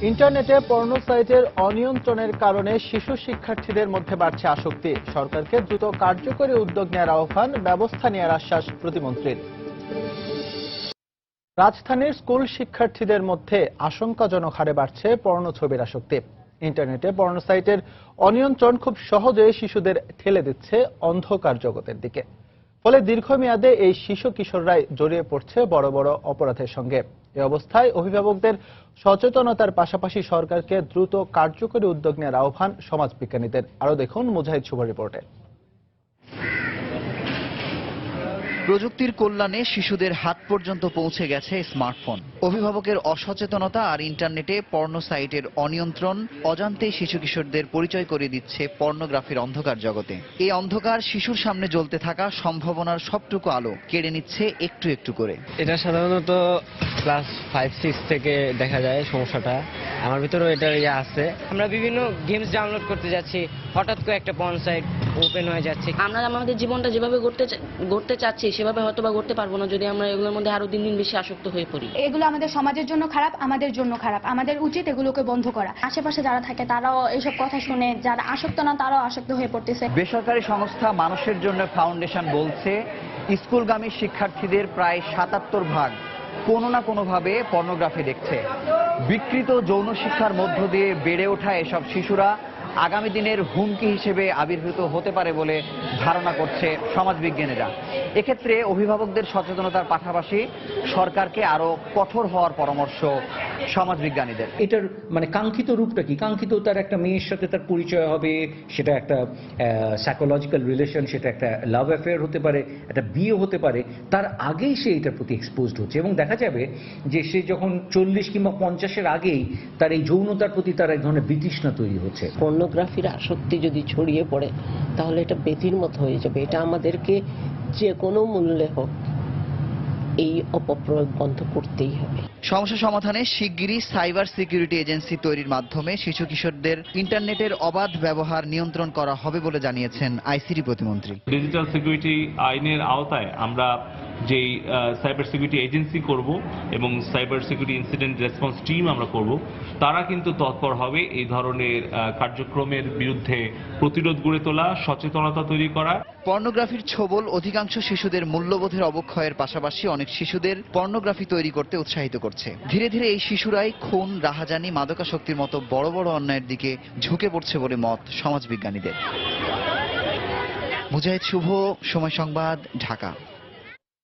ইন্টারনেটে পর্ন সাইটের অনিয়ন্ত্রণের কারণে শিশু শিক্ষার্থীদের মধ্যে বাড়ছে আসক্তি। সরকারকে দ্রুত কার্যকরী উদ্যোগ নেওয়ার আহ্বান, ব্যবস্থা নেওয়ার আশ্বাস প্রতিমন্ত্রীর। রাজধানীর স্কুল শিক্ষার্থীদের মধ্যে আশঙ্কাজনক হারে বাড়ছে পর্ন ছবির আসক্তি। ইন্টারনেটে পর্ন সাইটের অনিয়ন্ত্রণ খুব সহজে শিশুদের ঠেলে দিচ্ছে অন্ধকার জগতের দিকে। ফলে দীর্ঘমেয়াদে এই শিশু কিশোররাই জড়িয়ে পড়ছে বড় বড় অপরাধের সঙ্গে। এ অবস্থায় অভিভাবকদের সচেতনতার পাশাপাশি সরকারকে দ্রুত কার্যকরী উদ্যোগ নেওয়ার আহ্বান সমাজবিজ্ঞানীদের। আরও দেখুন মুজাহিদ শুভ রিপোর্টে। প্রযুক্তির কল্যাণে শিশুদের হাত পর্যন্ত পৌঁছে গেছে স্মার্টফোন। অভিভাবকের অসচেতনতা আর ইন্টারনেটে পর্ন সাইটের অনিয়ন্ত্রণ অজান্তেই শিশু কিশোরদের পরিচয় করিয়ে দিচ্ছে পর্নোগ্রাফির অন্ধকার জগতে। এই অন্ধকার শিশুর সামনে জ্বলতে থাকা সম্ভাবনার সবটুকু আলো কেড়ে নিচ্ছে একটু একটু করে। এটা সাধারণত ক্লাস 5-6 থেকে দেখা যায় সমস্যাটা। আমার ভিতরেও এটা আছে। আমরা বিভিন্ন গেমস ডাউনলোড করতে যাচ্ছি, হঠাৎ করে একটা পর্ন সাইট ওপেন হয়ে যাচ্ছে। আমরা আমাদের জীবনটা যেভাবে গড়তে চাচ্ছি সেভাবে হয়তো বা গড়তে পারবো না যদি আমরা এগুলোর মধ্যে আরো দিন দিন বেশি আসক্ত হয়ে পড়ি। এগুলো আমাদের সমাজের জন্য খারাপ, আমাদের জন্য খারাপ। আমাদের উচিত এগুলোকে বন্ধ করা। আশেপাশে যারা থাকে তারাও এইসব কথা শুনে, যারা আসক্ত না তারাও আসক্ত হয়ে পড়তেছে। বেসরকারি সংস্থা মানুষের জন্য ফাউন্ডেশন বলছে, স্কুলগামী শিক্ষার্থীদের প্রায় ৭৭% কোনো না কোনোভাবে পর্নোগ্রাফি দেখছে। বিকৃত যৌন শিক্ষার মধ্য দিয়ে বেড়ে ওঠা এসব শিশুরা আগামী দিনের হুমকি হিসেবে আবির্ভূত হতে পারে বলে ধারণা করছে সমাজবিজ্ঞানীরা। এক্ষেত্রে অভিভাবকদের সচেতনতার পাশাপাশি সরকারকে আরো কঠোর হওয়ার পরামর্শ সমাজবিজ্ঞানীদের। এটার কাঙ্ক্ষিত রূপটা কি? কাঙ্ক্ষিত তার একটা মেয়ের সাথে তার পরিচয় হবে, সেটা একটা সাইকোলজিক্যাল রিলেশন, সেটা একটা লাভ অ্যাফেয়ার হতে পারে, একটা বিয়ে হতে পারে। তার আগেই সে এটার প্রতি এক্সপোজড হচ্ছে এবং দেখা যাবে যে সে যখন 40 কিংবা 50-এর আগেই তার এই যৌনতার প্রতি তার এক ধরনের বিতৃষ্ণা তৈরি হচ্ছে। পর্নোগ্রাফির আসক্তি যদি ছড়িয়ে পড়ে তাহলে এটা বেতির মতো হয়ে যাবে। এটা আমাদেরকে যে কোনো মূল্যে হোক এই অপপ্রয়োগ বন্ধ করতেই হবে। সমস্যা সমাধানে শিগগিরই সাইবার সিকিউরিটি এজেন্সি তৈরির মাধ্যমে শিশু কিশোরদের ইন্টারনেটের অবাধ ব্যবহার নিয়ন্ত্রণ করা হবে বলে জানিয়েছেন আইসিটি প্রতিমন্ত্রী। ডিজিটাল সিকিউরিটি আইনের আওতায় আমরা যেই সাইবার সিকিউরিটি এজেন্সি করব এবং cyber security incident response team আমরা করব, তারা কিন্তু তৎপর হবে এই ধরনের কার্যক্রমের বিরুদ্ধে প্রতিরোধ গড়ে তোলা, সচেতনতা তৈরি করা। পর্নোগ্রাফির ছোবল অধিকাংশ শিশুদের মূল্যবোধের অবক্ষয়ের পাশাপাশি অনেক শিশুদের পর্নোগ্রাফি তৈরি করতে উৎসাহিত করছে। ধীরে ধীরে এই শিশুরাই খুন, রাহাজানি, মাদকাসক্তির মতো বড় বড় অন্যায়ের দিকে ঝুঁকে পড়ছে বলে মত সমাজবিজ্ঞানীদের। মুজাহিদ শুভ, সময় সংবাদ, ঢাকা।